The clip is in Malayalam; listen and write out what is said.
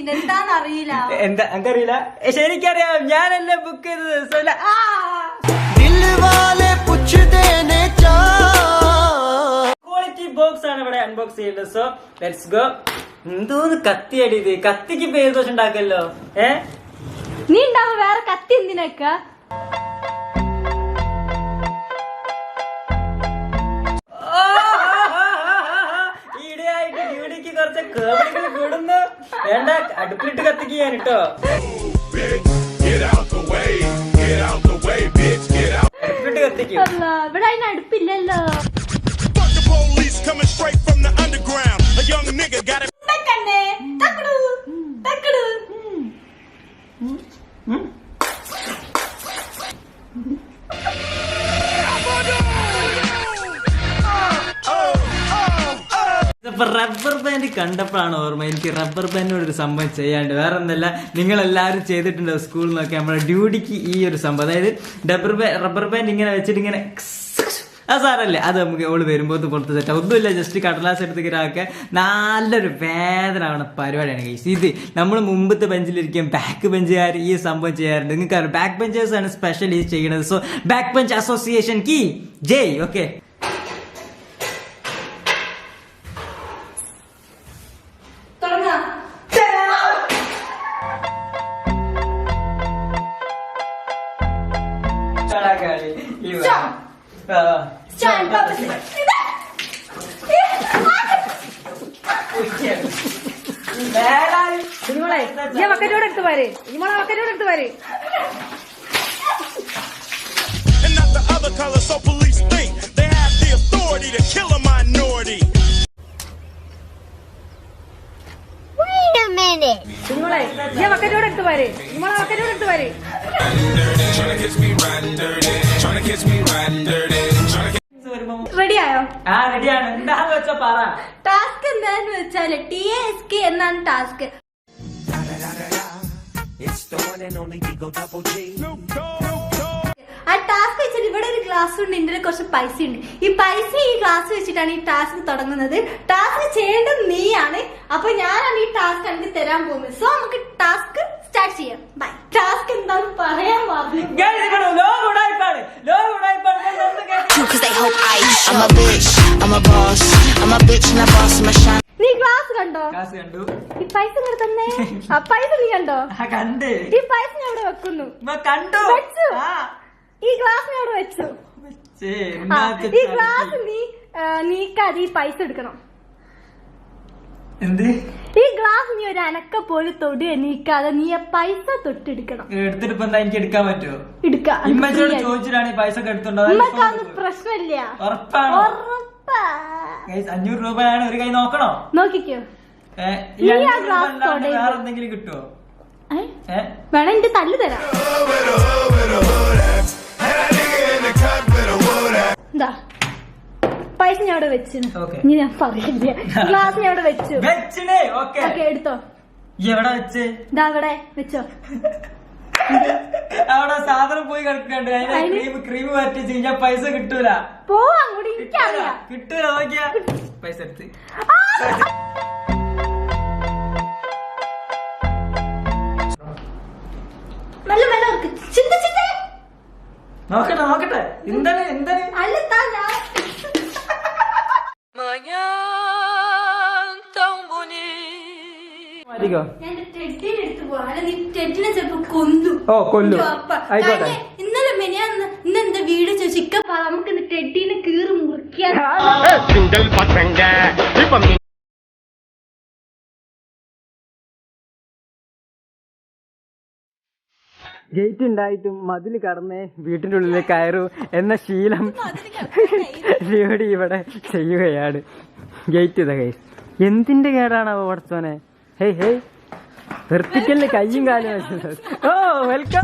വെച്ചിട്ടുണ്ട് എന്താന്ന് അറിയില്ല. എന്താ എനിക്കറിയില്ല, ശരിക്കറിയാം, ഞാനല്ലേ ബുക്ക് ചെയ്തത്. ക്വാളിറ്റി ബോക്സ് ആണ് ഇവിടെ അൺബോക്സ് ചെയ്യുന്നത്. So let's go. എന്തോന്ന് കത്തി അടിയത്, കത്തിക്ക് പേര് ദോഷം ഉണ്ടാക്കല്ലോ. നീ ഉണ്ടാവും വേറെ കത്തി എന്തിനൊക്കെ. ഈടെയായിട്ട് ഡ്യൂട്ടിക്ക് കുറച്ച് കേബിളുകൾ കൂടുന്നു. വേണ്ട, അടുപ്പിലിട്ട് കത്തിക്ക് ഞാൻ കേട്ടോ. അടുപ്പിലിട്ട് കത്തിക്കും. ഇവിടെ അതിന് അടുപ്പില്ലല്ലോ. റബ്ബർ ബാൻഡ് കണ്ടപ്പോഴാണ് ഓർമ്മ എനിക്ക് റബ്ബർ ബാൻഡിനോട് ഒരു സംഭവം ചെയ്യാണ്ട്. വേറെ ഒന്നല്ല, നിങ്ങളെല്ലാവരും ചെയ്തിട്ടുണ്ടോ സ്കൂളിൽ നിന്നൊക്കെ നമ്മുടെ ഡ്യൂട്ടിക്ക് ഈ ഒരു സംഭവം. അതായത് റബ്ബർ ബാൻഡ് ഇങ്ങനെ വെച്ചിട്ട് ഇങ്ങനെ ആ സാറല്ലേ, അത് നമുക്ക് ഓള് വരുമ്പോൾ പുറത്ത് സെറ്റ് ഒന്നുമില്ല, ജസ്റ്റ് കടലാസ് എടുത്തിട്ട് നല്ലൊരു വേദന ആവണ പരിപാടിയാണ് ഗൈസ്. ഇത് നമ്മൾ മുമ്പത്തെ ബെഞ്ചിലിരിക്കും, ബാക്ക് ബെഞ്ചുകാർ ഈ സംഭവം ചെയ്യാറുണ്ട്. നിങ്ങൾക്ക് ബാക്ക് ബെഞ്ചേഴ്സ് ആണ് സ്പെഷ്യൽ ഇത് ചെയ്യണത്. സോ ബാക്ക് ബെഞ്ച് അസോസിയേഷൻ കി ജയ്. ഓക്കെ, മക്കറ്റോട് എടുത്ത് വരെ, മക്കറ്റോട് എടുത്ത് വരെ. മക്കറ്റോട് എടുത്ത് വരെ, മക്കറ്റോട് എടുത്ത് വരെ. റെഡിയായോ? ആ റെഡിയാണ്. എന്താന്ന് വെച്ചാ പറ. ടാസ്ക് എന്താന്ന് വെച്ചാല് TASK എന്നാണ് ടാസ്ക്. ആ ടാസ്ക് വെച്ചിട്ട് ഇവിടെ ഒരു ഗ്ലാസ് ഉണ്ട്, ഇതിന്റെ കുറച്ച് പൈസ ഉണ്ട്. ഈ പൈസ ഈ ഗ്ലാസ് വെച്ചിട്ടാണ് ഈ ടാസ്ക് തുടങ്ങുന്നത്. ടാസ്ക് ചെയ്യേണ്ടത് നീയാണ്. അപ്പൊ ഞാനാണ് ഈ ടാസ്ക് എനിക്ക് തരാൻ പോകുന്നത്. സോ നമുക്ക് ടാസ്ക് സ്റ്റാർട്ട് ചെയ്യാം. ബൈ. ടാസ്ക് എന്താന്ന് പറയാൻ പറഞ്ഞു. നീ ഗ്ലാസ് കണ്ടോ? ഈ പൈസ തന്നെ. ആ പൈസ നീ കണ്ടോ? കണ്ട്. ഈ പൈസ ഞാൻ ഇവിടെ വെക്കുന്നു. കണ്ടു. വെച്ചു. ഈ ഗ്ലാസ് ഞാൻ ഇവിടെ വെച്ചു. ഈ ഗ്ലാസ് നീക്കാതെ ഈ പൈസ എടുക്കണം. എന്ത്? ഈ ഗ്ലാസ് നീ ഒരു അനക്ക പോലെ തൊടുക നീക്കാതെ നീ ആ പൈസ തൊട്ടെടുക്കണം. എടുത്തിട്ട് ഇപ്പൊ എന്താ എനിക്ക് എടുക്കാൻ പറ്റുമോ? എടുക്കാം. ഇമ്മച്ചോട് ചോദിച്ചിട്ടാണ് ഈ പൈസ എടുത്തോണ്ടോ? പ്രശ്നമില്ല. ഉറപ്പാണോ? 500 രൂപയാണ്. ഒരു കൈ നോക്കണോ? നോക്കിക്കോ. വേറെ എന്തെങ്കിലും കിട്ടുമോ? വേണം, എന്റെ തല്ല് തരാം. എന്താ പൈസ ഞാൻ അവിടെ വെച്ചു. ഇനി ഞാൻ പറയില്ല. ഗ്ലാസ് ഞാൻ അവിടെ വെച്ചു. എടുത്തോ. എവിടെ വെച്ച്? ഇതാ അവിടെ വെച്ചോ. അവിടെ സാധനം പോയി കിടക്കണ്ട്. ക്രീം പറ്റിച്ച് കഴിഞ്ഞാൽ പൈസ കിട്ടൂല. പോ അങ്ങോട്ട്. എനിക്കറിയാം കിട്ടൂല. നോക്കിയാ പൈസ എടുത്ത്. നോക്കട്ടെ എന്താണ് അല്ല കൊല്ലു. ഇന്നലെ ഇന്നെന്താ വീട് ചോദിച്ചു നമുക്ക് ടെഡിനെ കീറി മുറിക്കാൻ. ഗേറ്റ് ഉണ്ടായിട്ടും മതിൽ കടന്നേ വീട്ടിന്റെ ഉള്ളിലേക്ക് കയറൂ എന്ന ശീലം ഇവിടെ ചെയ്യുകയാണ്. ഗേറ്റ് ഇതാ ഗൈസ്. എന്തിന്റെ കേടാണ് ഓടച്ചോനെ. ഹേയ് ഹേയ്, വെർട്ടിക്കലിന് കയ്യും കാലും വെച്ചത്. ഓ വെൽക്കം.